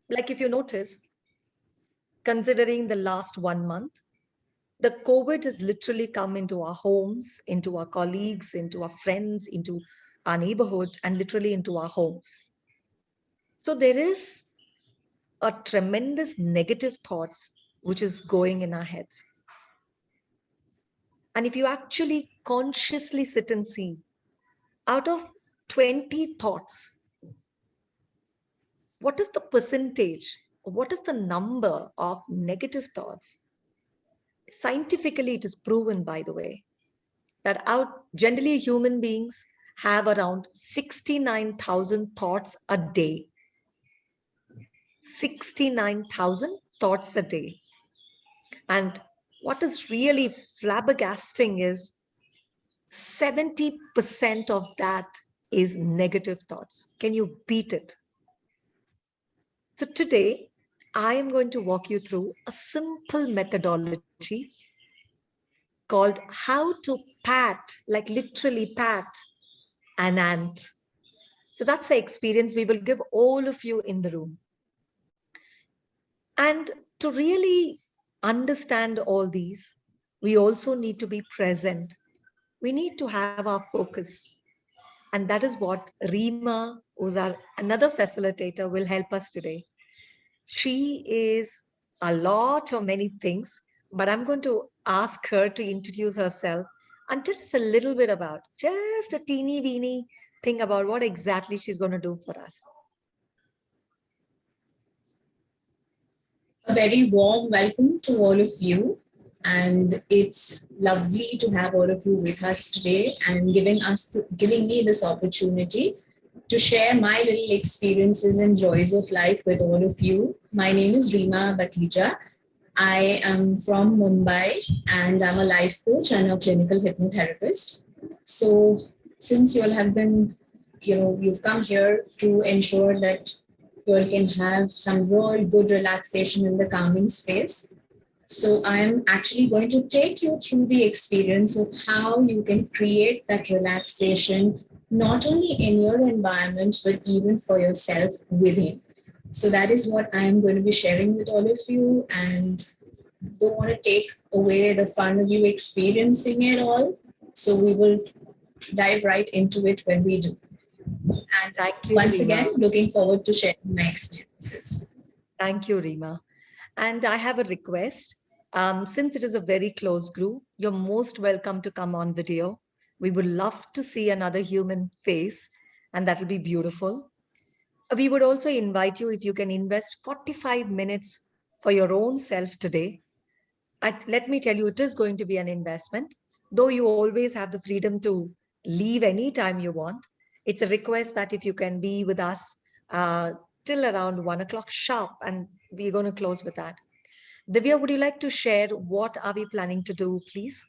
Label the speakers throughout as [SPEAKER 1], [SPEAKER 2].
[SPEAKER 1] Like if you notice, considering the last 1 month, the COVID has literally come into our homes, into our colleagues, into our friends, into our neighborhood, and literally into our homes. So there is a tremendous negative thoughts which is going in our heads. And if you actually consciously sit and see, out of 20 thoughts, what is the percentage, what is the number of negative thoughts? Scientifically, it is proven, by the way, that out generally human beings have around 69,000 thoughts a day. 69,000 thoughts a day. And what is really flabbergasting is 70% of that is negative thoughts. Can you beat it? So today, I am going to walk you through a simple methodology called how to pat, like literally pat an ant. So that's the experience we will give all of you in the room. And to really understand all these, we also need to be present. We need to have our focus. And that is what Rima, who's our another facilitator, will help us today. She is a lot of many things, but I'm going to ask her to introduce herself and tell us a little bit about just a teeny weeny thing about what exactly she's going to do for us.
[SPEAKER 2] A very warm welcome to all of you. And it's lovely to have all of you with us today and giving me this opportunity to share my little experiences and joys of life with all of you. My name is Rima Batija. I am from Mumbai and I'm a life coach and a clinical hypnotherapist. So since you all have been, you've come here to ensure that you all can have some real good relaxation in the calming space. So I'm actually going to take you through the experience of how you can create that relaxation, not only in your environment, but even for yourself within. So that is what I am going to be sharing with all of you, and don't want to take away the fun of you experiencing it all. So we will dive right into it when we do. And
[SPEAKER 1] Thank you,
[SPEAKER 2] once
[SPEAKER 1] Rima.
[SPEAKER 2] again, looking forward to sharing my experiences.
[SPEAKER 1] Thank you, Rima. And I have a request. Since it is a very close group, you're most welcome to come on video. We would love to see another human face, and that will be beautiful. We would also invite you if you can invest 45 minutes for your own self today. Let me tell you, it is going to be an investment, though you always have the freedom to leave anytime you want. It's a request that if you can be with us uh, till around 1 o'clock sharp, and we're going to close with that. Divya, would you like to share what are we planning to do, please?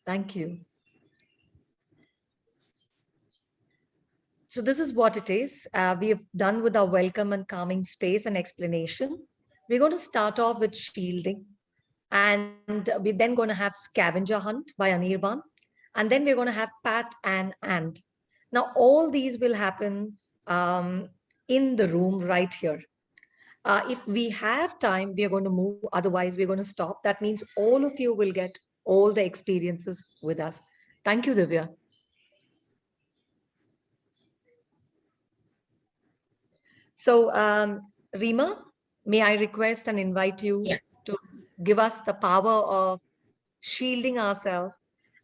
[SPEAKER 1] Thank you. So this is what it is. We have done with our welcome and calming space and explanation. We're going to start off with shielding, and we're then going to have scavenger hunt by Anirban, and then we're going to have pat and ant. Now, all these will happen in the room right here. If we have time, we are going to move. Otherwise, we're going to stop. That means all of you will get all the experiences with us. Thank you, Divya. So, Rima, may I request and invite you to give us the power of shielding ourselves?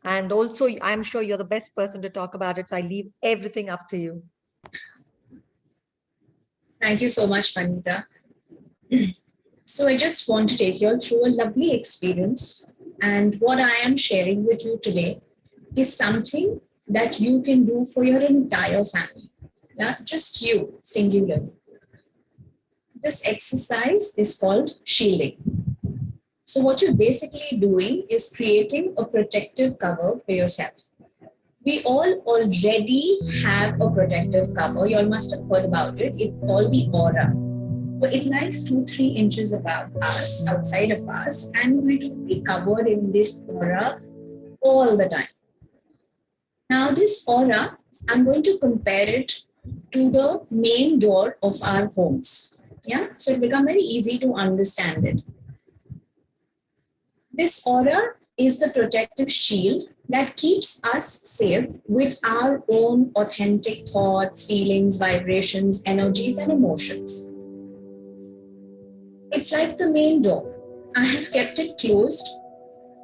[SPEAKER 1] And also, I'm sure you're the best person to talk about it. So I leave everything up to you.
[SPEAKER 2] Thank you so much, Vanita. So I just want to take you all through a lovely experience. And what I am sharing with you today is something that you can do for your entire family. Not just you, singular. This exercise is called shielding. So what you're basically doing is creating a protective cover for yourself. We all already have a protective cover. You all must have heard about it. It's called the aura. So it lies 2-3 inches above us, outside of us, and we will be covered in this aura all the time. Now this aura, I'm going to compare it to the main door of our homes. Yeah, so it become very easy to understand it. This aura is the protective shield that keeps us safe with our own authentic thoughts, feelings, vibrations, energies, and emotions. It's like the main door. I have kept it closed.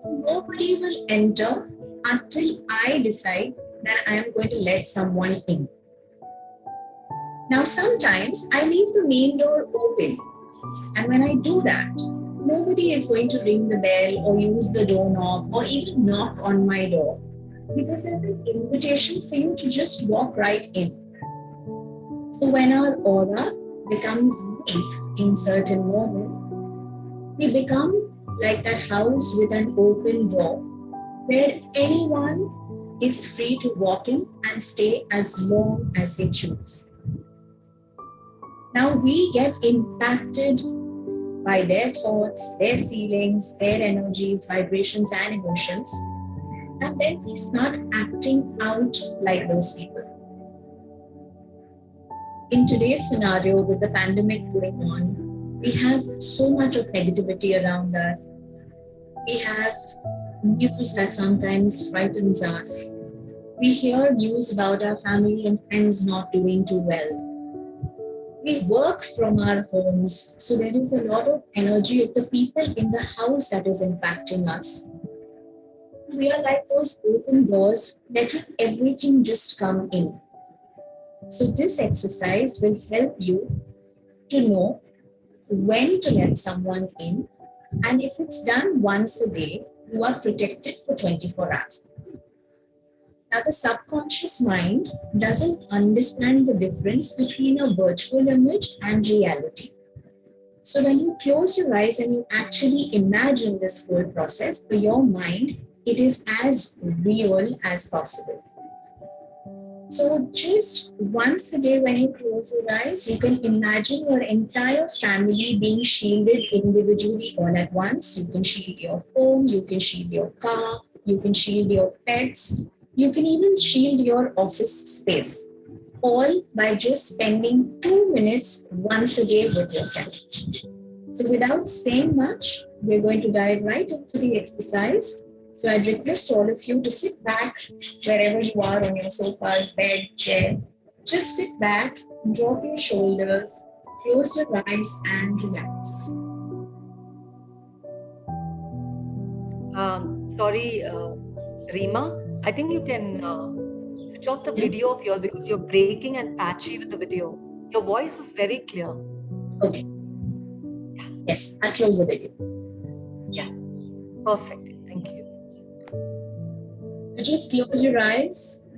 [SPEAKER 2] Nobody will enter until I decide that I am going to let someone in. Now, sometimes I leave the main door open, and when I do that, nobody is going to ring the bell or use the doorknob or even knock on my door because there's an invitation for you to just walk right in. So, when our aura becomes weak in certain moments, we become like that house with an open door where anyone is free to walk in and stay as long as they choose. Now we get impacted by their thoughts, their feelings, their energies, vibrations, and emotions. And then we start acting out like those people. In today's scenario, with the pandemic going on, we have so much of negativity around us. We have news that sometimes frightens us. We hear news about our family and friends not doing too well. We work from our homes, so there is a lot of energy of the people in the house that is impacting us. We are like those open doors, letting everything just come in. So this exercise will help you to know when to let someone in, and if it's done once a day, you are protected for 24 hours. Now, the subconscious mind doesn't understand the difference between a virtual image and reality. So, when you close your eyes and you actually imagine this whole process, for your mind, it is as real as possible. So, just once a day, when you close your eyes, you can imagine your entire family being shielded individually all at once. You can shield your home, you can shield your car, you can shield your pets. You can even shield your office space, all by just spending 2 minutes once a day with yourself. So without saying much, we're going to dive right into the exercise. So I'd request all of you to sit back wherever you are on your sofas, bed, chair. Just sit back, drop your shoulders, close your eyes and relax.
[SPEAKER 1] Sorry, Rima. I think you can switch off the
[SPEAKER 2] Yeah.
[SPEAKER 1] video of yours because you're breaking and patchy with the video. Your voice is very clear.
[SPEAKER 2] Okay. Yes, I'll close the video.
[SPEAKER 1] Yeah, perfect. Thank you.
[SPEAKER 2] So just close your eyes,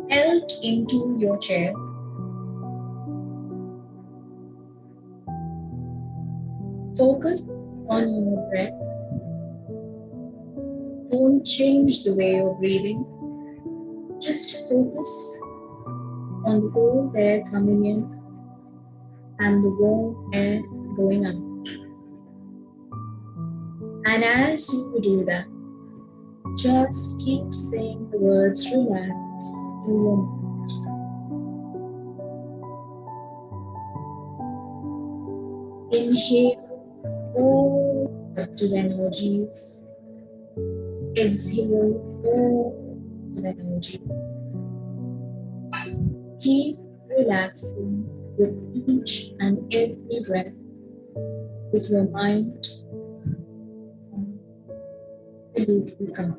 [SPEAKER 2] melt into your chair. Focus on your breath. Don't change the way you're breathing. Just focus on the cold air coming in and the warm air going out. And as you do that, just keep saying the words relax to your mind. Inhale all positive energies. Exhale all negative energy. Keep relaxing with each and every breath with your mind absolutely calm.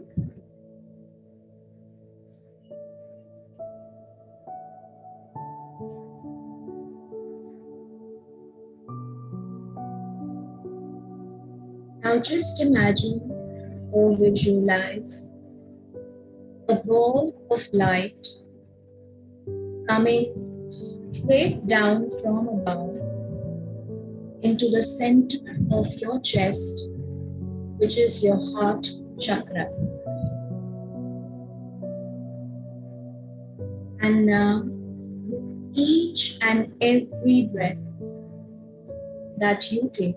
[SPEAKER 2] Now just imagine or visualize a ball of light coming straight down from above into the center of your chest, which is your heart chakra. And now, with each and every breath that you take,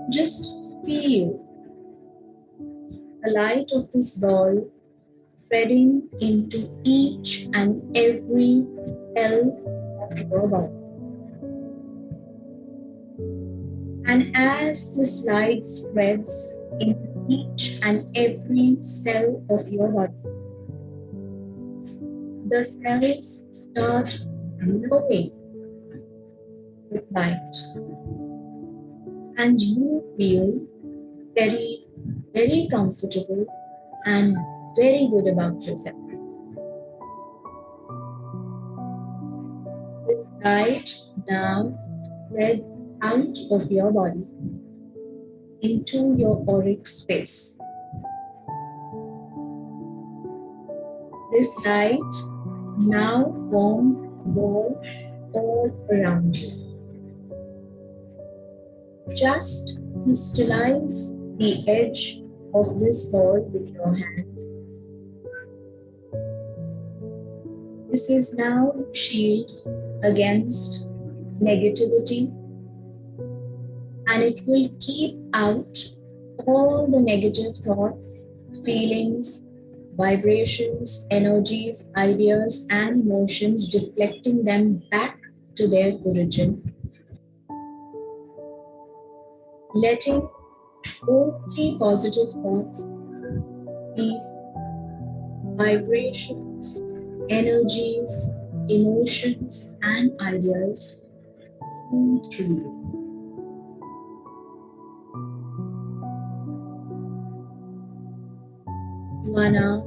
[SPEAKER 2] just feel The light of this ball spreading into each and every cell of your body. And as this light spreads into each and every cell of your body, the cells start glowing with light. And you feel very, very comfortable and very good about yourself. This light now spread out of your body into your auric space. This light now forms a wall all around you. Just crystallize the edge of this ball with your hands. This is now a shield against negativity, and it will keep out all the negative thoughts, feelings, vibrations, energies, ideas, and emotions, deflecting them back to their origin. Letting only positive thoughts, feelings, vibrations, energies, emotions, and ideas flow through you. You are now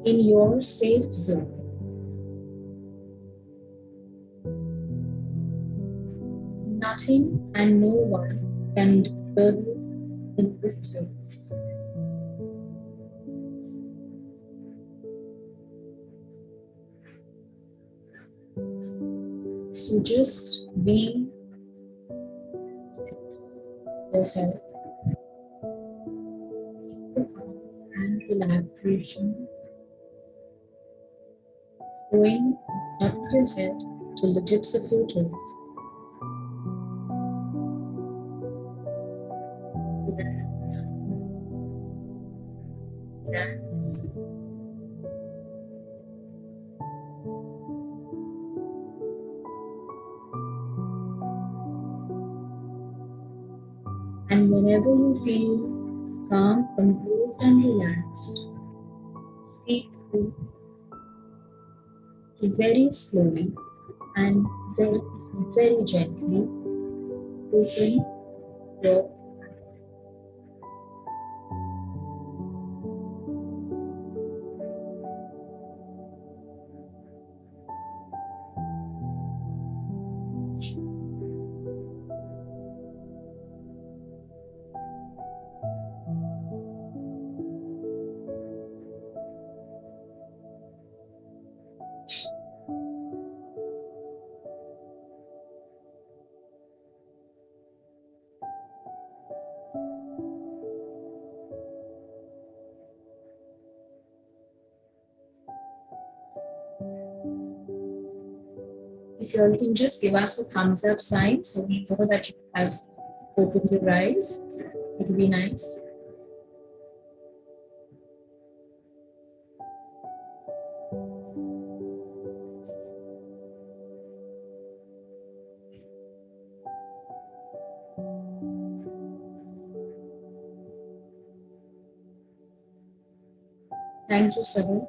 [SPEAKER 2] in your safe zone. Nothing and no one can disturb you in this place. So just be yourself and relaxation, going up your head to the tips of your toes. Relax. And whenever you feel calm, composed, and relaxed, feel free to very slowly and very, very gently open your If you all can just give us a thumbs up sign so we know that you have opened your eyes, it would be nice. Thank you, Sabir.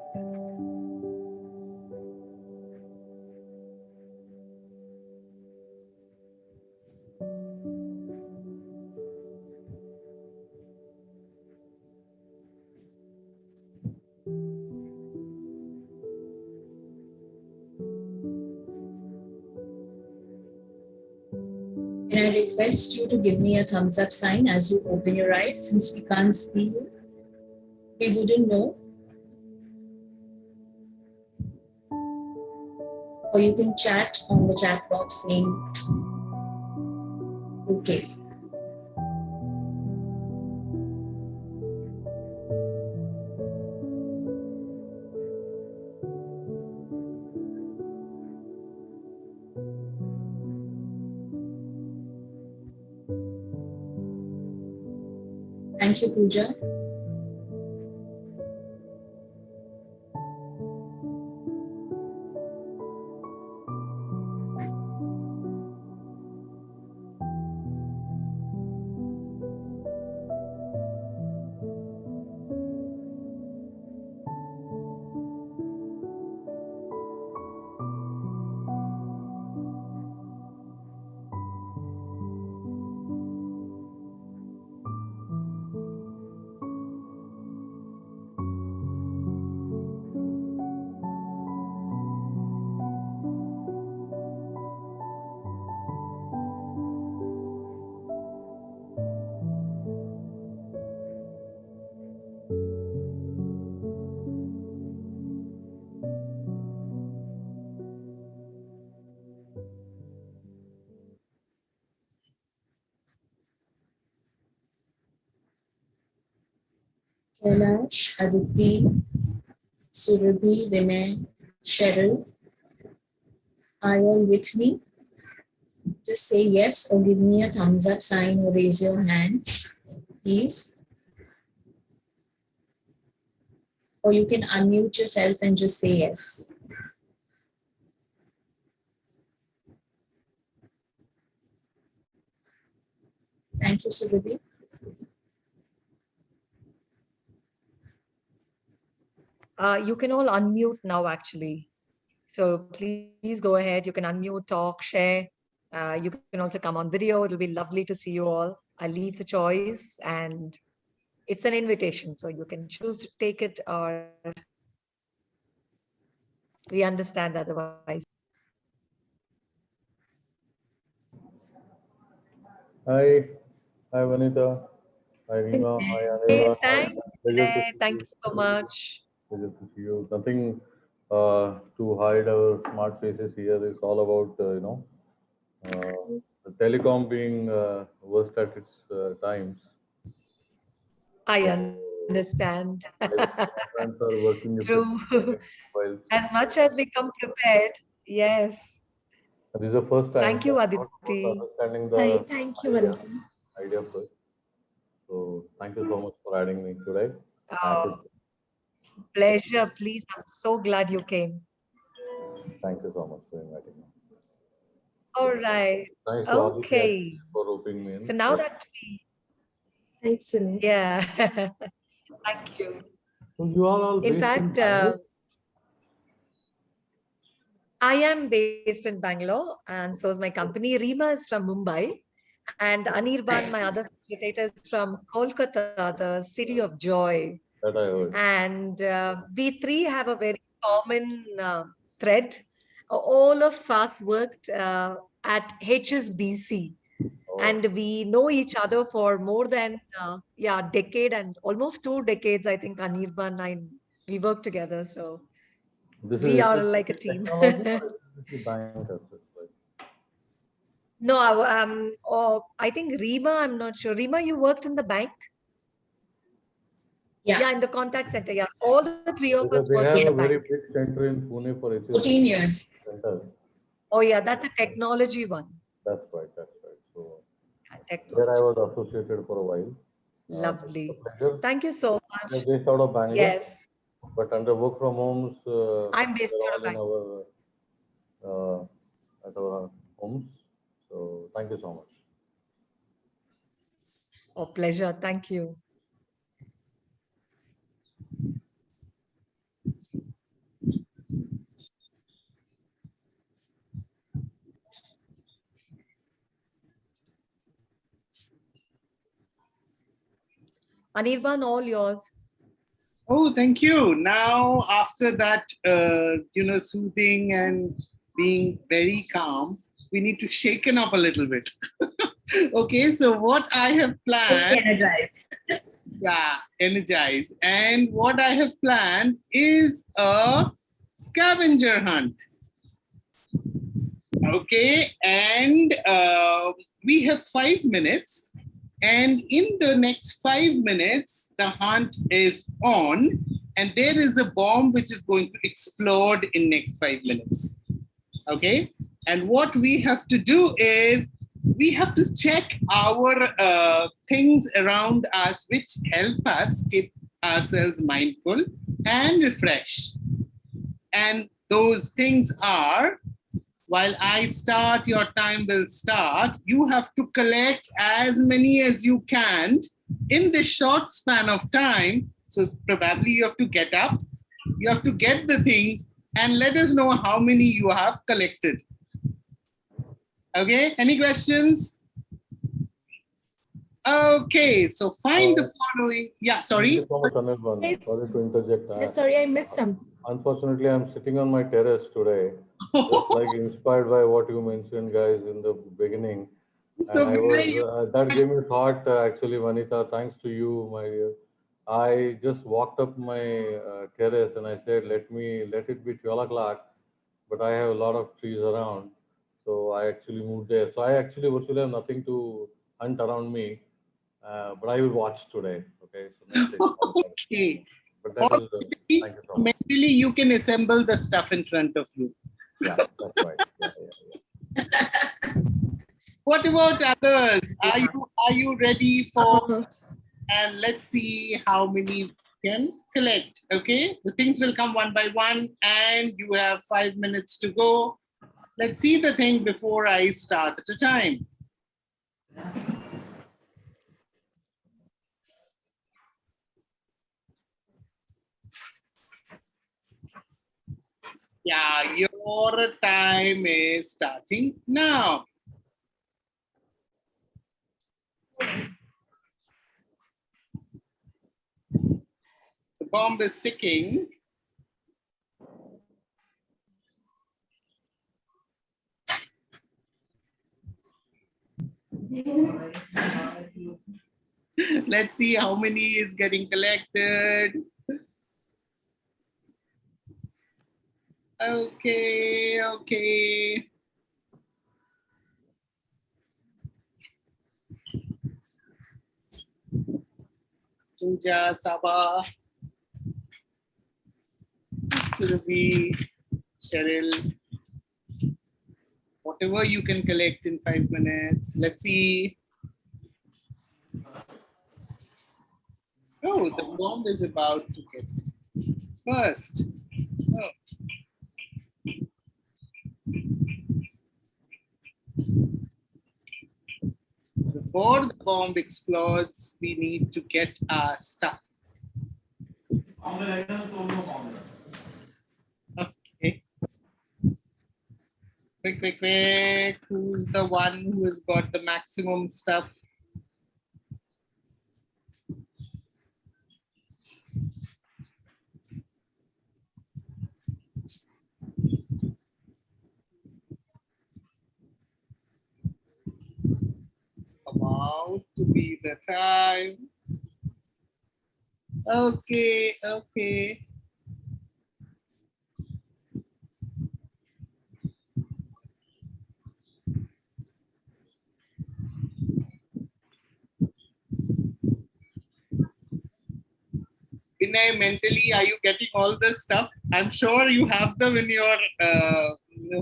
[SPEAKER 2] And I request you to give me a thumbs up sign as you open your eyes. Since we can't see you, we wouldn't know. Or you can chat on the chat box saying, okay. Thank you, Pooja. Kailash, Aditi, Surabhi, Vinay, Cheryl, are you all with me? Just say yes or give me a thumbs up sign or raise your hands, please. Or you can unmute yourself and just say yes. Thank you, Surabhi.
[SPEAKER 1] You can all unmute now, actually. So please go ahead. You can unmute, talk, share. You can also come on video. It'll be lovely to see you all. I leave the choice, and it's an invitation. So you can choose to take it, or we understand otherwise.
[SPEAKER 3] Hi, hi Vanita, hi Rima, hi
[SPEAKER 1] Hey,
[SPEAKER 3] Anirban.
[SPEAKER 1] thanks,
[SPEAKER 3] Pleasure to
[SPEAKER 1] Vinay.
[SPEAKER 3] see
[SPEAKER 1] Thank
[SPEAKER 3] you.
[SPEAKER 1] you so much.
[SPEAKER 3] Pleasure to see you. Nothing to hide our smart faces here. It's all about the telecom being worst at its times.
[SPEAKER 1] I
[SPEAKER 3] So
[SPEAKER 1] understand.
[SPEAKER 3] my friends are working
[SPEAKER 1] True.
[SPEAKER 3] efficiently while.
[SPEAKER 1] As much as we come prepared, yes.
[SPEAKER 3] This is the first time,
[SPEAKER 1] Thank
[SPEAKER 3] so
[SPEAKER 1] you,
[SPEAKER 3] I'm not
[SPEAKER 1] Aditi.
[SPEAKER 3] understanding
[SPEAKER 2] Hi,
[SPEAKER 3] the
[SPEAKER 2] thank you,
[SPEAKER 3] idea,
[SPEAKER 2] Vanita.
[SPEAKER 3] idea first. So thank you so much for adding me today.
[SPEAKER 1] Oh, pleasure. Please, I'm so glad you came.
[SPEAKER 3] Thank you so much for inviting me.
[SPEAKER 1] All right.
[SPEAKER 3] Thanks to Aditi
[SPEAKER 1] Okay.
[SPEAKER 3] actually for roping me
[SPEAKER 1] So
[SPEAKER 3] in.
[SPEAKER 1] now
[SPEAKER 3] So,
[SPEAKER 1] that
[SPEAKER 2] Thanks, Vinay.
[SPEAKER 1] yeah, thank you.
[SPEAKER 3] so you are all
[SPEAKER 1] In
[SPEAKER 3] based in
[SPEAKER 1] fact,
[SPEAKER 3] Bangalore?
[SPEAKER 1] I am based in Bangalore, and so is my company. Rima is from Mumbai, and Anirban, my other facilitator, is from Kolkata, the city of joy.
[SPEAKER 3] That I heard.
[SPEAKER 1] And we three have a very common thread. All of us worked at HSBC,
[SPEAKER 3] Oh,
[SPEAKER 1] and we know each other for more than decade and almost 2 decades. I think Anirban and I, we work together, so
[SPEAKER 3] this is
[SPEAKER 1] we are like a
[SPEAKER 3] HSBC
[SPEAKER 1] team.
[SPEAKER 3] Technology or HSBC Bank as such? Like,
[SPEAKER 1] No, I think Rima, I'm not sure. Rima, you worked in the bank?
[SPEAKER 2] Yeah,
[SPEAKER 1] Yeah, in the contact center. Yeah, all the three of us
[SPEAKER 3] because they
[SPEAKER 1] worked in
[SPEAKER 3] have
[SPEAKER 1] the
[SPEAKER 2] yeah,
[SPEAKER 3] a very
[SPEAKER 1] bank.
[SPEAKER 3] big center in Pune for
[SPEAKER 2] 14
[SPEAKER 3] HSBC
[SPEAKER 2] years.
[SPEAKER 3] center.
[SPEAKER 1] Oh, yeah, that's a technology one.
[SPEAKER 3] That's right, that's right. So there I
[SPEAKER 1] Technology.
[SPEAKER 3] was associated for a while. It's a
[SPEAKER 1] Lovely.
[SPEAKER 3] pleasure.
[SPEAKER 1] Thank you so
[SPEAKER 3] We are
[SPEAKER 1] much.
[SPEAKER 3] based out of Bangalore,
[SPEAKER 1] Yes,
[SPEAKER 3] but under work from homes,
[SPEAKER 1] I'm based
[SPEAKER 3] we're
[SPEAKER 1] out
[SPEAKER 3] all
[SPEAKER 1] of
[SPEAKER 3] in
[SPEAKER 1] Bangalore.
[SPEAKER 3] our at our homes. So thank you so much.
[SPEAKER 1] Oh, pleasure. Thank you. Anirban, all yours.
[SPEAKER 4] Oh, thank you. Now, after that, soothing and being very calm, we need to shaken up a little bit. Okay, so what I have planned,
[SPEAKER 2] Energized.
[SPEAKER 4] yeah, energize. And what I have planned is a scavenger hunt. Okay, and we have 5 minutes. And in the next 5 minutes, the hunt is on, and there is a bomb which is going to explode in next 5 minutes. Okay, and what we have to do is we have to check our things around us which help us keep ourselves mindful and refresh. And those things are, while I start, your time will start. You have to collect as many as you can in this short span of time. So probably you have to get up, you have to get the things, and let us know how many you have collected. Okay, any questions? Okay, so find the following. Yeah,
[SPEAKER 3] Thank
[SPEAKER 4] sorry.
[SPEAKER 3] you so much, Anirban. Sorry to interject.
[SPEAKER 2] Sorry, I missed something.
[SPEAKER 3] Unfortunately, I'm sitting on my terrace today, just like inspired by what you mentioned, guys, in the beginning. And
[SPEAKER 4] So
[SPEAKER 3] I
[SPEAKER 4] where are
[SPEAKER 3] was,
[SPEAKER 4] you?
[SPEAKER 3] that gave me thought, actually, Vanita, thanks to you, my dear. I just walked up my terrace and I said, let it be 12 o'clock, but I have a lot of trees around. So I actually moved there. So I actually virtually have nothing to hunt around me. but I will watch today. Okay. So next day,
[SPEAKER 4] Okay.
[SPEAKER 3] but that was, thank you so much.
[SPEAKER 4] Mentally, you can assemble the stuff in front of you.
[SPEAKER 3] Yeah, that's right. Yeah.
[SPEAKER 4] What about others? Are you ready for? And let's see how many can collect. Okay, the things will come one by one, and you have 5 minutes to go. Let's see the thing before I start the time. Yeah, your time is starting now. The bomb is ticking. Let's see how many is getting collected. Okay, okay. Pooja, Sabah, Surabhi, Cheryl. Whatever you can collect in 5 minutes. Let's see. Oh, the bomb is about to get first. Oh. Before the bomb explodes, we need to get our stuff. Okay. Quick, quick, quick. Who's the one who has got the maximum stuff? About to be the time. Okay, okay. Vinay, mentally, are you getting all this stuff? I'm sure you have them in your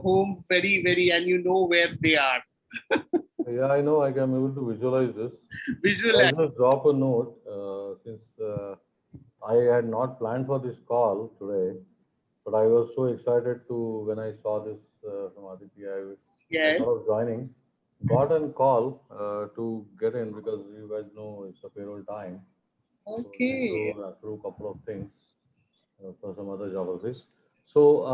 [SPEAKER 4] home very, very, and you know where they are.
[SPEAKER 3] Yeah, I know. I am able to visualize this.
[SPEAKER 4] Visualize.
[SPEAKER 3] I'll just drop a note since I had not planned for this call today, but I was so excited to when I saw this from Aditi. I
[SPEAKER 4] Yes.
[SPEAKER 3] thought of joining. Got a call to get in because you guys know it's a payroll time.
[SPEAKER 4] Okay.
[SPEAKER 3] So through a couple of things for some other geographies. So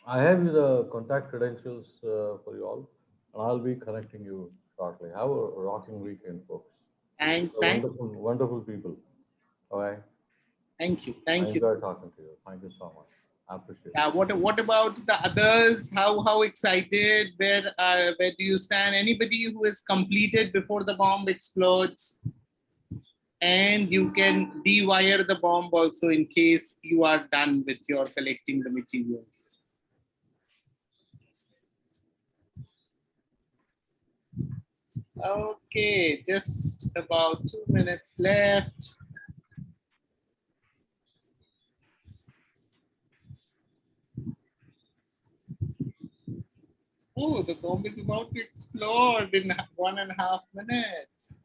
[SPEAKER 3] I have the contact credentials for you all, and I'll be connecting you shortly. Have a rocking weekend, folks.
[SPEAKER 4] Thanks.
[SPEAKER 3] So
[SPEAKER 4] Thank
[SPEAKER 3] wonderful, wonderful people. All right.
[SPEAKER 4] Thank you.
[SPEAKER 3] I
[SPEAKER 4] Thank you.
[SPEAKER 3] enjoy talking to you. Thank you so much. I appreciate it.
[SPEAKER 4] What about the others? How excited? Where do you stand? Anybody who is completed before the bomb explodes? And you can dewire the bomb also in case you are done with your collecting the materials. Okay, just about 2 minutes left. Oh, the bomb is about to explode in 1.5 minutes.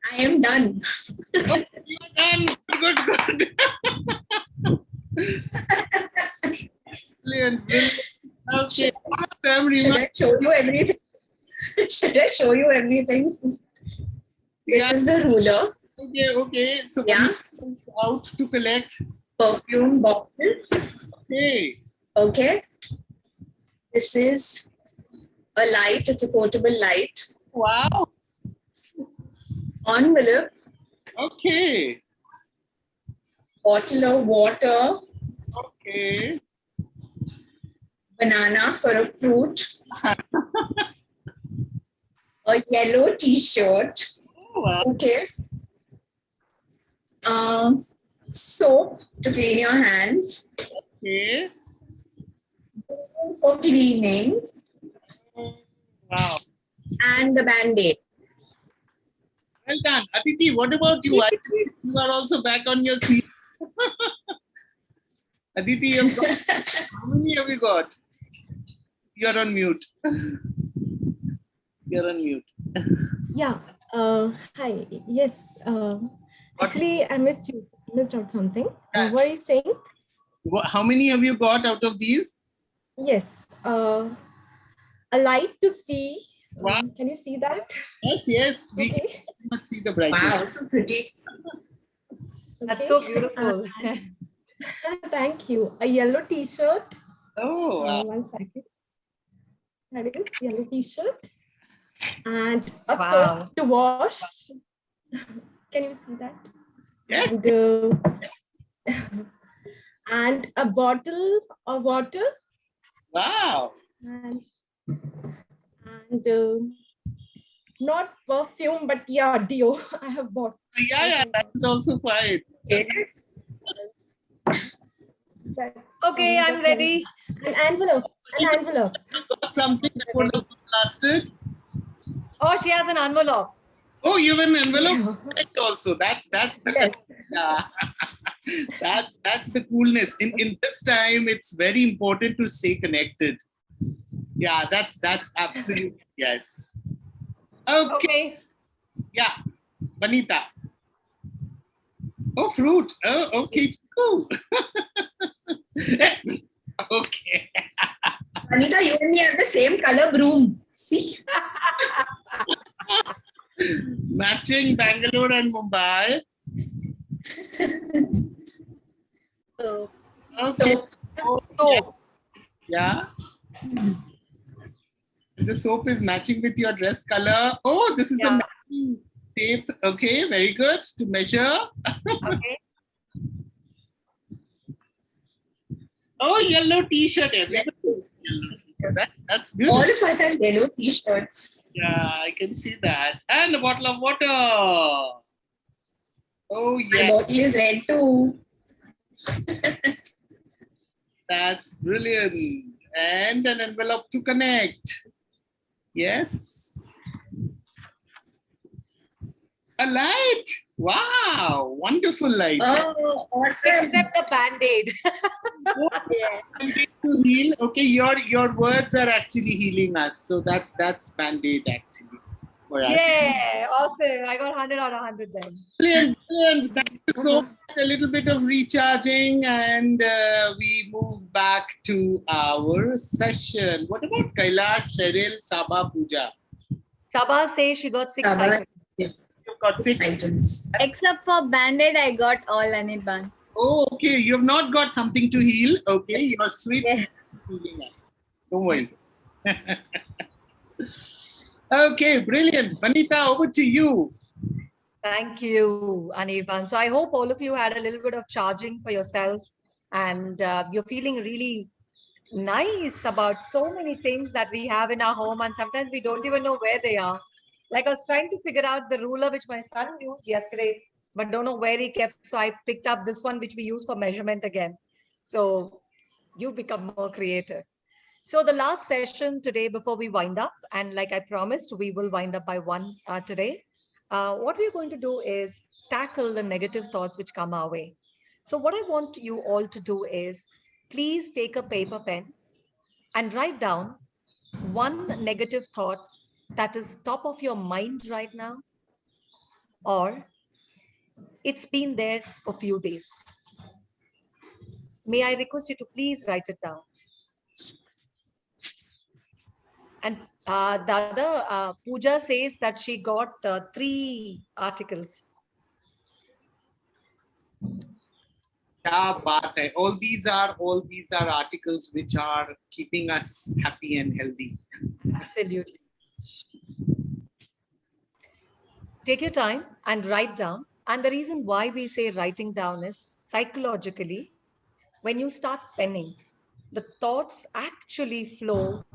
[SPEAKER 2] I am done.
[SPEAKER 4] Oh, you're done. Good, good. Brilliant, brilliant. Okay,
[SPEAKER 2] Should I show you everything? Should I show you everything? This is the ruler.
[SPEAKER 4] Okay, okay. So
[SPEAKER 2] Yeah.
[SPEAKER 4] it's out to collect.
[SPEAKER 2] Perfume bottle.
[SPEAKER 4] Okay.
[SPEAKER 2] Okay. This is a light. It's a portable light.
[SPEAKER 4] Wow.
[SPEAKER 2] Envelope.
[SPEAKER 4] Okay.
[SPEAKER 2] Bottle of water.
[SPEAKER 4] Okay.
[SPEAKER 2] Banana for a fruit. A yellow t-shirt.
[SPEAKER 4] Oh, wow.
[SPEAKER 2] Okay. Soap to clean your hands.
[SPEAKER 4] Okay.
[SPEAKER 2] For cleaning.
[SPEAKER 4] Wow.
[SPEAKER 2] And the band-aid.
[SPEAKER 4] Well done. Aditi, what about you? I can see you are also back on your seat. Aditi, you've got, how many have you got? You're on mute. You're on mute.
[SPEAKER 5] Yeah. Hi. Yes. Actually, I missed out something.
[SPEAKER 4] Yes.
[SPEAKER 5] What are you saying?
[SPEAKER 4] How many have you got out of these?
[SPEAKER 5] Yes. A light to see.
[SPEAKER 4] Wow.
[SPEAKER 5] Can you see that?
[SPEAKER 4] Yes, yes. We
[SPEAKER 5] Okay.
[SPEAKER 4] can see the brightness.
[SPEAKER 2] Wow, so pretty.
[SPEAKER 1] That's
[SPEAKER 5] Okay.
[SPEAKER 1] so beautiful.
[SPEAKER 5] Thank you. A yellow T-shirt.
[SPEAKER 4] Oh, wow.
[SPEAKER 5] 1 second. That is yellow T-shirt and a
[SPEAKER 1] Wow.
[SPEAKER 5] soap to wash. Can you see that?
[SPEAKER 4] Yes.
[SPEAKER 5] And a bottle of water.
[SPEAKER 4] Wow.
[SPEAKER 5] And not perfume, but yeah, deo. I have bought.
[SPEAKER 4] Yeah, that's also fine.
[SPEAKER 1] Okay, I'm ready.
[SPEAKER 5] An envelope. An envelope.
[SPEAKER 4] Got something before the book lasted.
[SPEAKER 1] Oh, she has an envelope.
[SPEAKER 4] Oh, you have an envelope also. That's
[SPEAKER 5] Yes.
[SPEAKER 4] yeah. that's the coolness. In this time, it's very important to stay connected. Yeah, that's absolutely yes. Okay.
[SPEAKER 1] Okay.
[SPEAKER 4] Yeah, Vanita. Oh, fruit. Oh, okay, Chiku. Okay.
[SPEAKER 2] Anita, you and me have the same color broom. See?
[SPEAKER 4] Matching Bangalore and Mumbai. Okay.
[SPEAKER 1] So,
[SPEAKER 4] Yeah. The soap is matching with your dress color. Oh, this is a matching tape. Okay, very good. To measure.
[SPEAKER 1] okay.
[SPEAKER 4] Oh, yellow t-shirt. Everybody. That's beautiful.
[SPEAKER 2] All of us have yellow T-shirts.
[SPEAKER 4] Yeah, I can see that. And a bottle of water. Oh,
[SPEAKER 2] My
[SPEAKER 4] yeah.
[SPEAKER 2] bottle is red too.
[SPEAKER 4] That's brilliant. And an envelope to connect. Yes. A light. Wow. Wonderful light.
[SPEAKER 2] Oh, awesome.
[SPEAKER 1] Except the band-aid.
[SPEAKER 4] To heal. Okay, your words are actually healing us. So that's Band-Aid actually for us.
[SPEAKER 1] Yeah, awesome. I got 100 out of 100 then.
[SPEAKER 4] Brilliant, brilliant. Thank you so much. A little bit of recharging and we move back to our session. What about Kailash, Cheryl, Sabha, Pooja?
[SPEAKER 1] Sabha says she got 6
[SPEAKER 2] Sabha.
[SPEAKER 1] items.
[SPEAKER 4] You've got 6
[SPEAKER 2] Items.
[SPEAKER 6] Except for Band-Aid, I got all Anirban.
[SPEAKER 4] Oh, okay. You have not got something to heal. Okay, your sweet healing us. Don't worry. Okay, brilliant. Vanita, over to you.
[SPEAKER 1] Thank you, Anirban. So I hope all of you had a little bit of charging for yourself and you're feeling really nice about so many things that we have in our home and sometimes we don't even know where they are. Like I was trying to figure out the ruler which my son used yesterday, but don't know where he kept. So I picked up this one which we use for measurement again. So you become more creative. So the last session today before we wind up, and like I promised, we will wind up by 1 today. What we're going to do is tackle the negative thoughts which come our way. So what I want you all to do is please take a paper pen and write down one negative thought that is top of your mind right now, or it's been there for a few days. May I request you to please write it down. And the other, Pooja says that she got 3 articles.
[SPEAKER 4] Kya baat hai. All these are articles which are keeping us happy and healthy.
[SPEAKER 1] Absolutely. Take your time and write down. And the reason why we say writing down is psychologically, when you start penning, the thoughts actually flow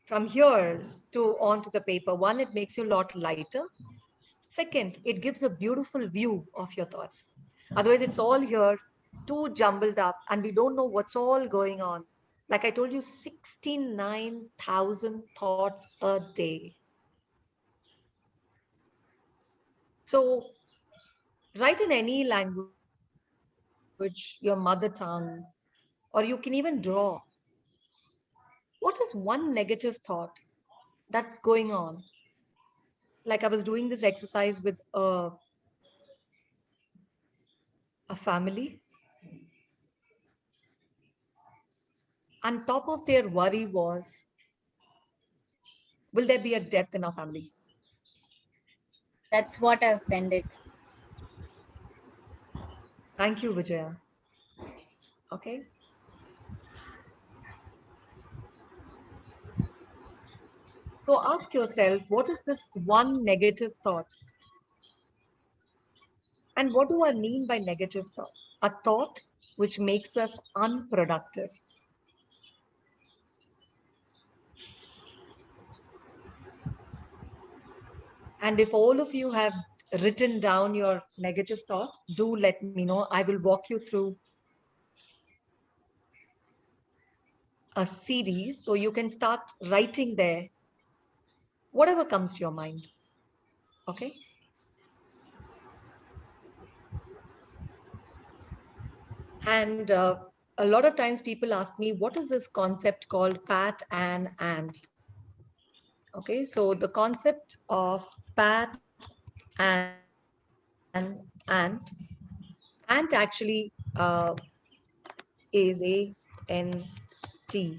[SPEAKER 1] from here to onto the paper. One, it makes you a lot lighter. Second, it gives a beautiful view of your thoughts. Otherwise, it's all here, too jumbled up, and we don't know what's all going on. Like I told you, 69,000 thoughts a day. So write in any language, your mother tongue, or you can even draw. What is one negative thought that's going on? Like I was doing this exercise with a family, and top of their worry was, will there be a death in our family?
[SPEAKER 6] That's what I've penned it.
[SPEAKER 1] Thank you, Vijaya. Okay. So ask yourself, what is this one negative thought? And what do I mean by negative thought? A thought which makes us unproductive. And if all of you have written down your negative thought, do let me know. I will walk you through a series so you can start writing there whatever comes to your mind. Okay. And a lot of times people ask me, what is this concept called pat and and? Okay, so the concept of pat and ant actually is A-N-T.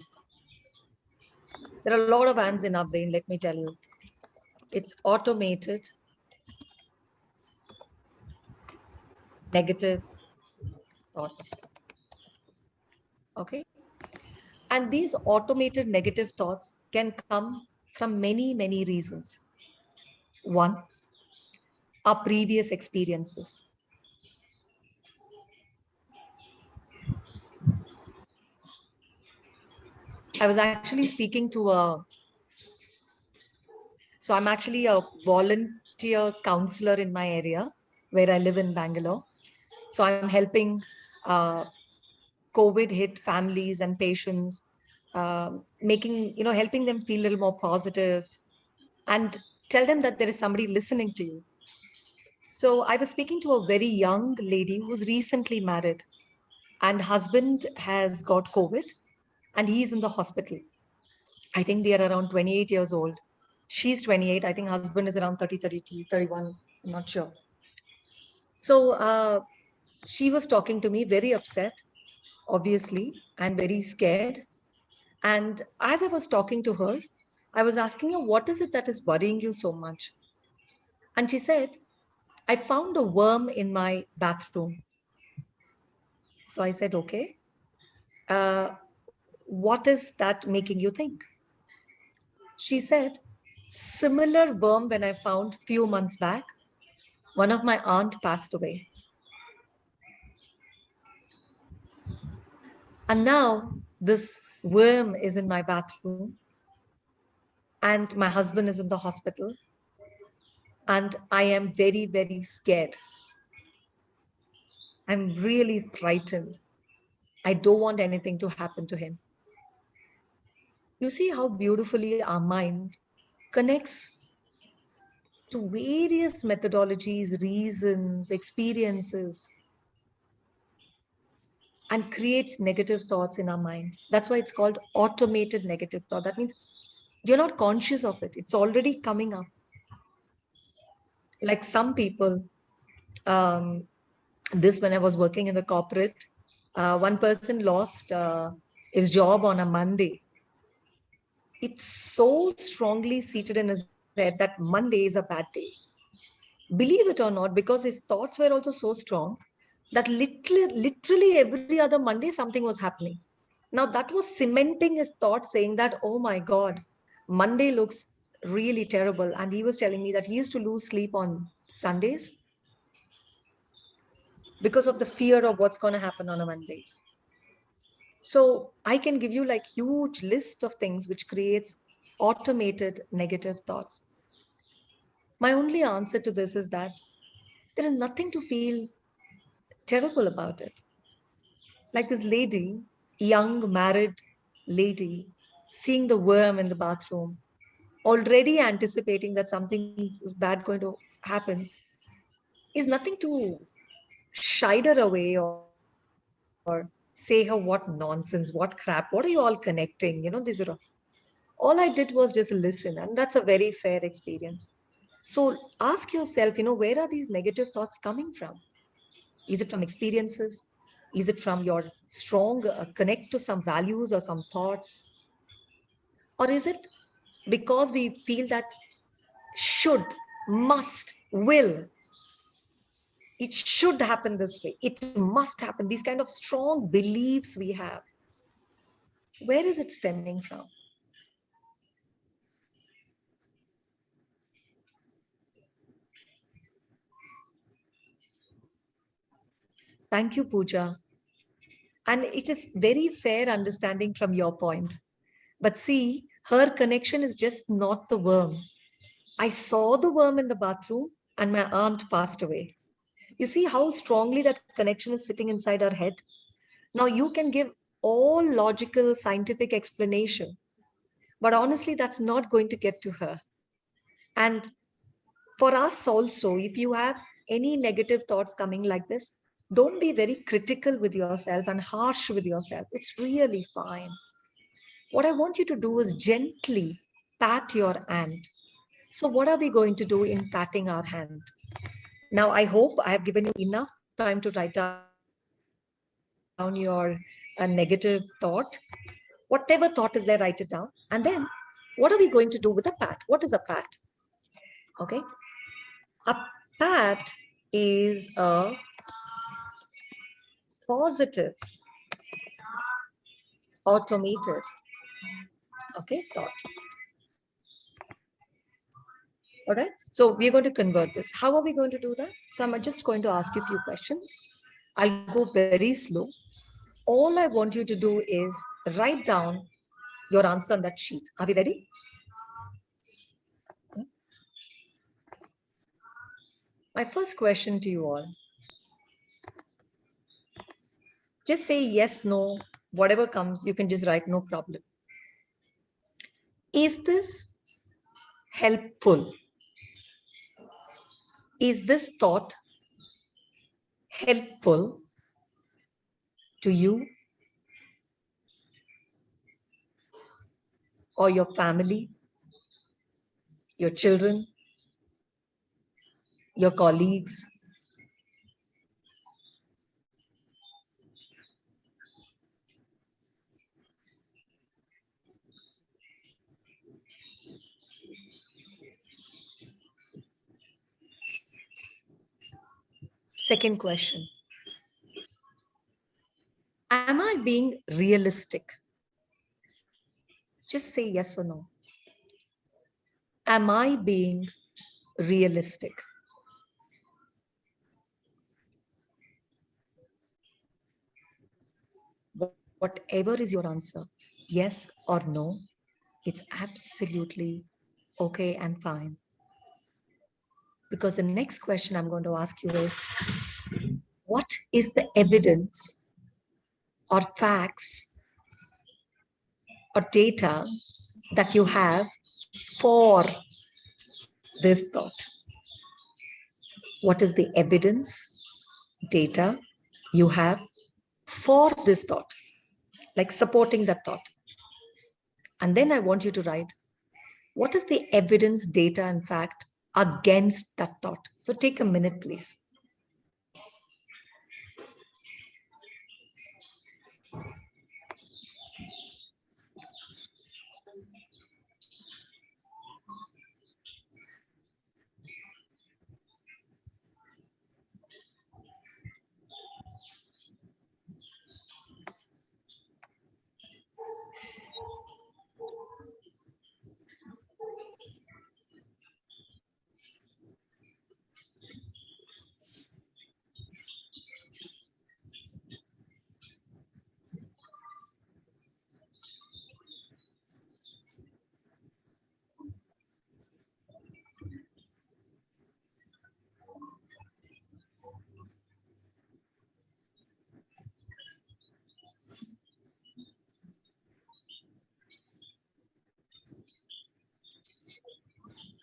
[SPEAKER 1] There are a lot of ants in our brain, let me tell you. It's automated, negative thoughts. Okay. And these automated negative thoughts can come from many, many reasons. One, our previous experiences. I was actually speaking to so I'm actually a volunteer counselor in my area where I live in Bangalore. So I'm helping COVID hit families and patients, helping them feel a little more positive and tell them that there is somebody listening to you. So I was speaking to a very young lady who's recently married, and husband has got COVID and he's in the hospital. I think they are around 28 years old. She's 28. I think husband is around 30, 32, 31. I'm not sure. So she was talking to me very upset, obviously, and very scared. And as I was talking to her, I was asking her, what is it that is worrying you so much? And she said, I found a worm in my bathroom. So I said, okay, uh, what is that making you think? She said, similar worm when I found few months back, one of my aunt passed away. And now this worm is in my bathroom and my husband is in the hospital and I am very, very scared. I'm really frightened. I don't want anything to happen to him. You see how beautifully our mind connects to various methodologies, reasons, experiences, and creates negative thoughts in our mind. That's why it's called automated negative thought. That means you're not conscious of it. It's already coming up. Like some people, this when I was working in the corporate, one person lost his job on a Monday. It's so strongly seated in his head that Monday is a bad day. Believe it or not, because his thoughts were also so strong that literally every other Monday something was happening. Now that was cementing his thought, saying that, oh my God, Monday looks really terrible. And he was telling me that he used to lose sleep on Sundays because of the fear of what's going to happen on a Monday. So I can give you like huge list of things which creates automated negative thoughts. My only answer to this is that there is nothing to feel terrible about it. Like this lady, young married lady, seeing the worm in the bathroom, already anticipating that something is bad going to happen. is nothing to shy her away or say her what nonsense, what crap, what are you all connecting? These are all I did was just listen, and that's a very fair experience. So ask yourself, where are these negative thoughts coming from? Is it from experiences? Is it from your strong connect to some values or some thoughts? Or is it because we feel that should, must, will, it should happen this way, it must happen, these kind of strong beliefs we have? Where is it stemming from? Thank you, Pooja. And it is very fair understanding from your point. But see, her connection is just not the worm. I saw the worm in the bathroom and my aunt passed away. You see how strongly that connection is sitting inside her head? Now you can give all logical, scientific explanation, but honestly, that's not going to get to her. And for us also, if you have any negative thoughts coming like this, don't be very critical with yourself and harsh with yourself. It's really fine. What I want you to do is gently pat your aunt. So, what are we going to do in patting our hand? Now, I hope I have given you enough time to write down your negative thought. Whatever thought is there, write it down. And then, what are we going to do with a pat? What is a pat? Okay. A pat is a positive, automated, okay, thought. All right. So we're going to convert this. How are we going to do that? So I'm just going to ask you a few questions. I'll go very slow. All I want you to do is write down your answer on that sheet. Are we ready? My first question to you all. Just say yes, no, whatever comes, you can just write no problem. Is this helpful? Is this thought helpful to you or your family, your children, your colleagues? Second question. Am I being realistic? Just say yes or no. Am I being realistic? Whatever is your answer, yes or no, it's absolutely okay and fine. Because the next question I'm going to ask you is, what is the evidence or facts or data that you have for this thought? What is the evidence, data you have for this thought, like supporting that thought? And then I want you to write, what is the evidence, data, and fact against that thought? So take a minute, please.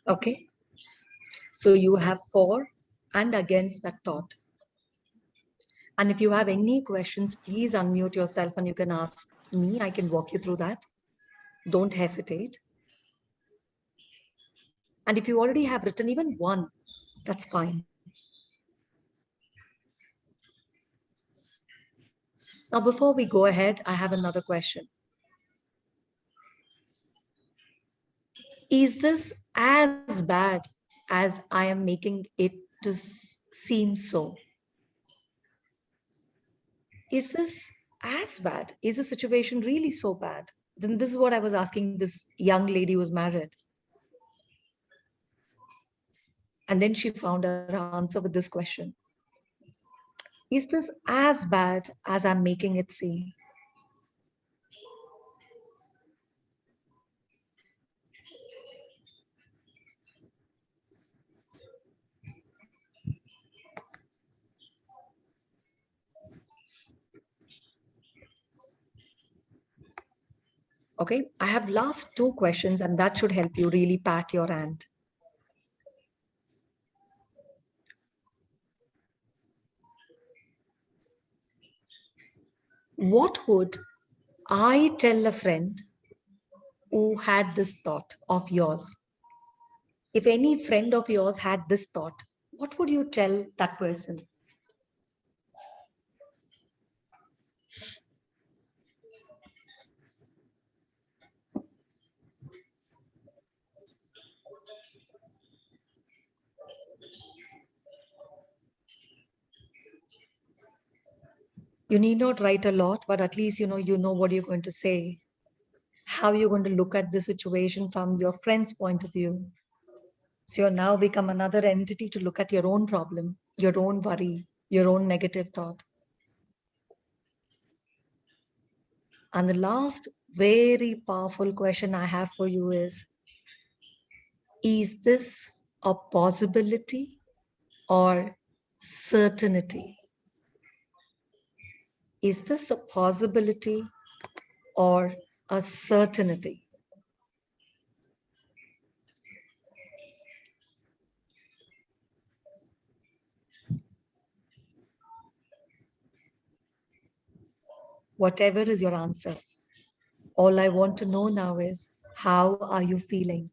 [SPEAKER 1] Okay. So you have 4, and against that thought. And if you have any questions, please unmute yourself and you can ask me. I can walk you through that. Don't hesitate. And if you already have written even one, that's fine. Now, before we go ahead, I have another question. Is this as bad as I am making it to seem so? Is this as bad? Is the situation really so bad? Then this is what I was asking this young lady who was married. And then she found her answer with this question. Is this as bad as I'm making it seem? Okay, I have last two questions and that should help you really pat your hand. What would I tell a friend who had this thought of yours? If any friend of yours had this thought, what would you tell that person? You need not write a lot, but at least you know what you're going to say, how you're going to look at the situation from your friend's point of view. So you're now become another entity to look at your own problem, your own worry, your own negative thought. And the last very powerful question I have for you is this a possibility or certainty? Is this a possibility or a certainty? Whatever is your answer, all I want to know now is, how are you feeling?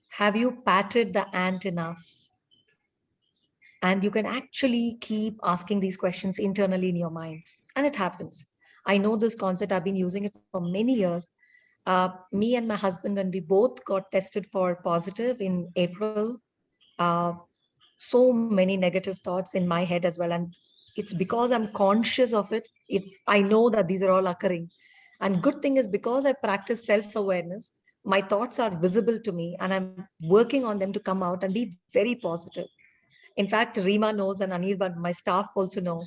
[SPEAKER 1] Have you patted the ant enough? And you can actually keep asking these questions internally in your mind. And it happens. I know this concept, I've been using it for many years. Me and my husband, when we both got tested for positive in April, so many negative thoughts in my head as well. And it's because I'm conscious of it. I know that these are all occurring. And good thing is, because I practice self-awareness, my thoughts are visible to me and I'm working on them to come out and be very positive. In fact, Rima knows and Anirban, my staff also know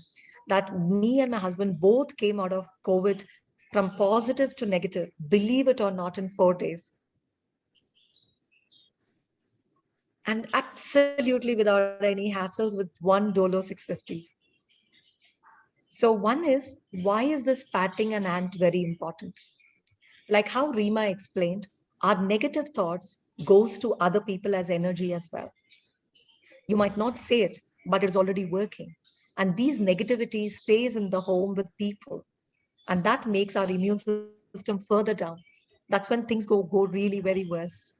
[SPEAKER 1] that me and my husband both came out of COVID from positive to negative, believe it or not, in 4 days. And absolutely without any hassles, with one Dolo 650. So one is, why is this patting an ant very important? Like how Rima explained, our negative thoughts goes to other people as energy as well. You might not say it, but it's already working. And these negativity stays in the home with people. And that makes our immune system further down. That's when things go really very worse.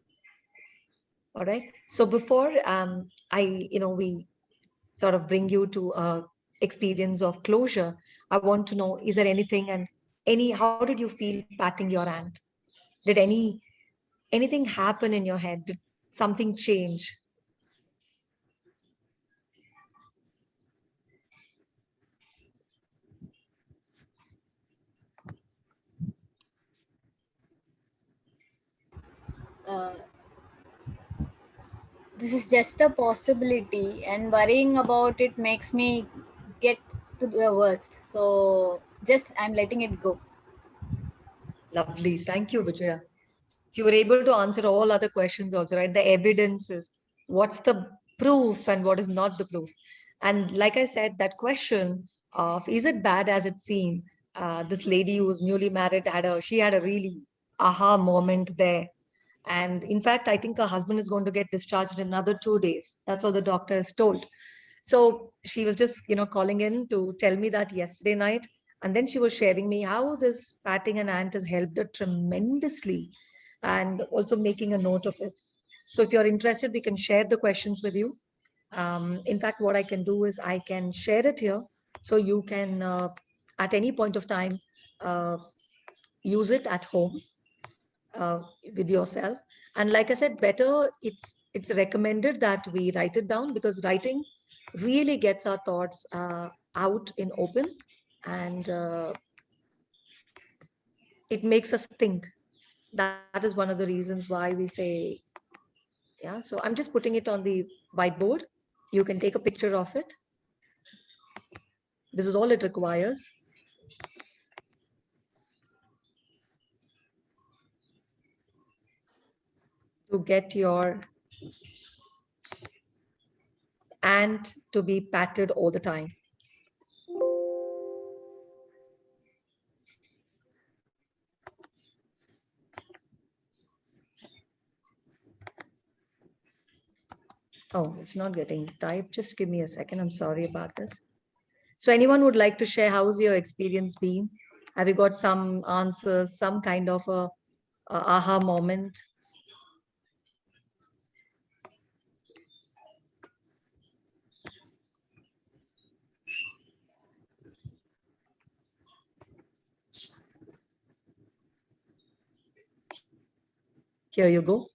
[SPEAKER 1] All right. So before we sort of bring you to a experience of closure, I want to know, is there anything how did you feel patting your ant? Did anything happen in your head? Did something change?
[SPEAKER 6] Uh, this is just a possibility, and worrying about it makes me get to the worst. So just I'm letting it go.
[SPEAKER 1] Lovely. Thank you, Vijaya. You were able to answer all other questions also, right? The evidences, what's the proof and what is not the proof. And like I said, that question of, is it bad as it seemed? This lady who was newly married she had a really aha moment there. And in fact, I think her husband is going to get discharged in another 2 days. That's what the doctor is told. So she was just, calling in to tell me that yesterday night. And then she was sharing me how this patting an ant has helped her tremendously, and also making a note of it. So if you're interested, we can share the questions with you. In fact, what I can do is I can share it here. So you can, at any point of time, uh, use it at home uh, with yourself. And like I said, better it's recommended that we write it down, because writing really gets our thoughts out in open, and it makes us think. That is one of the reasons why we say, yeah. So I'm just putting it on the whiteboard. You can take a picture of it. This is all it requires. To get your ant to be patted all the time. Oh, it's not getting typed. Just give me a second. I'm sorry about this. So anyone would like to share, how's your experience been? Have you got some answers, some kind of a aha moment? Here you go.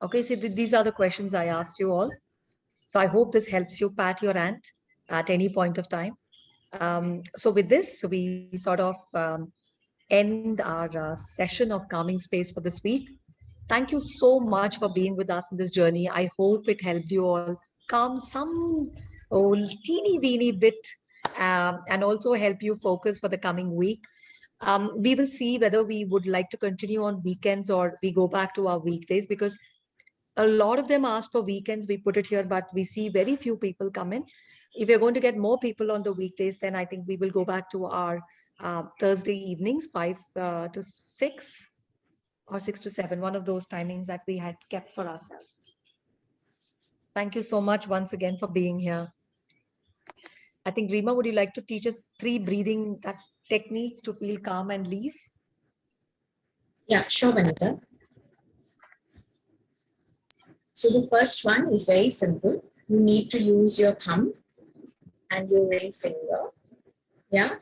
[SPEAKER 1] Okay, so these are the questions I asked you all. So I hope this helps you pat your ant at any point of time. So with this, we sort of end our session of Calming Space for this week. Thank you so much for being with us in this journey. I hope it helped you all calm some teeny weeny bit, and also help you focus for the coming week. We will see whether we would like to continue on weekends or we go back to our weekdays, because a lot of them ask for weekends. We put it here, but we see very few people come in. If we're going to get more people on the weekdays, then I think we will go back to our Thursday evenings, 5 to 6 or 6 to 7, one of those timings that we had kept for ourselves. Thank you so much once again for being here. I think, Rima, would you like to teach us 3 breathing techniques to feel calm and leave?
[SPEAKER 2] Yeah, sure, Vanita. So the first one is very simple. You need to use your thumb and your ring finger. Yeah.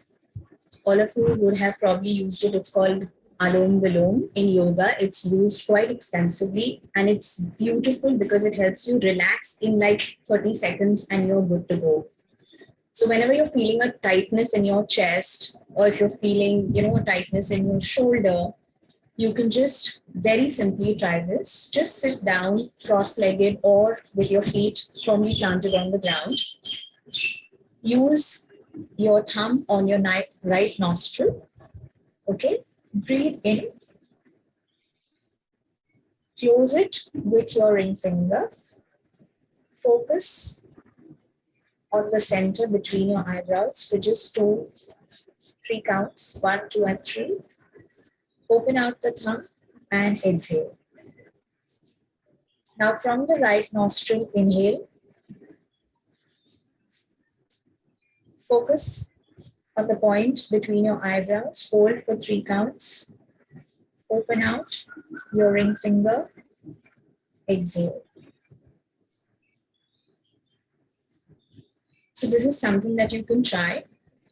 [SPEAKER 2] All of you would have probably used it. It's called Alom Vilom in yoga. It's used quite extensively, and it's beautiful because it helps you relax in like 30 seconds and you're good to go. So whenever you're feeling a tightness in your chest, or if you're feeling, a tightness in your shoulder, you can just very simply try this. Just sit down cross-legged or with your feet firmly planted on the ground. Use your thumb on your right nostril. Okay, breathe in. Close it with your ring finger. Focus on the center between your eyebrows for just 2, 3 counts, 1, 2, and 3. Open out the thumb and exhale. Now from the right nostril, inhale. Focus on the point between your eyebrows, hold for 3 counts. Open out your ring finger, exhale. So this is something that you can try.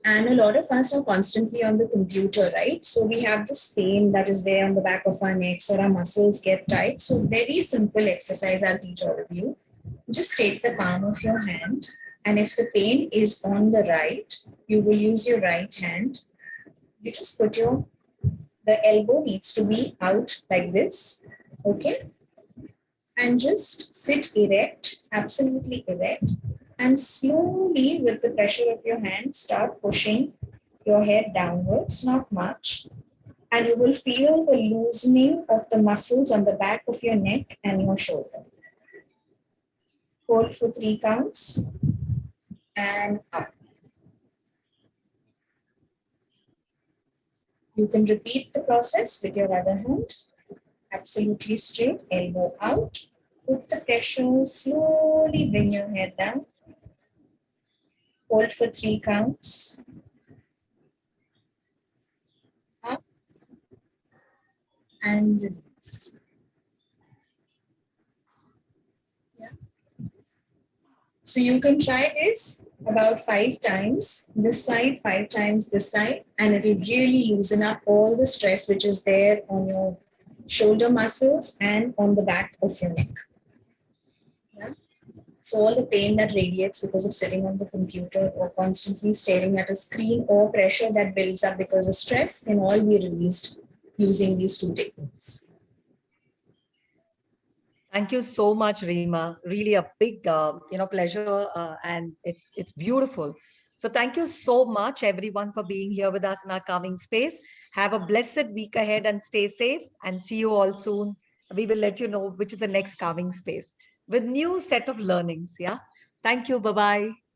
[SPEAKER 2] And a lot of us are constantly on the computer, right? So we have this pain that is there on the back of our necks, or our muscles get tight. So very simple exercise I'll teach all of you. Just take the palm of your hand, and if the pain is on the right, you will use your right hand. You just put your the elbow needs to be out like this. Okay. And just sit erect, absolutely erect. And slowly, with the pressure of your hand, start pushing your head downwards, not much. And you will feel the loosening of the muscles on the back of your neck and your shoulder. Hold for 3 counts and up. You can repeat the process with your other hand. Absolutely straight, elbow out. Put the pressure, slowly bring your head down. Hold for 3 counts. Up and release. Yeah. So you can try this about 5 times, this side, 5 times this side, and it will really loosen up all the stress which is there on your shoulder muscles and on the back of your neck. Yeah. So all the pain that radiates because of sitting on the computer or constantly staring at a screen or pressure that builds up because of stress can all be released using these 2 techniques.
[SPEAKER 1] Thank you so much, Reema. Really a big, pleasure, and it's beautiful. So thank you so much, everyone, for being here with us in our calming space. Have a blessed week ahead and stay safe. And see you all soon. We will let you know which is the next calming space with new set of learnings. Yeah. Thank you. Bye bye.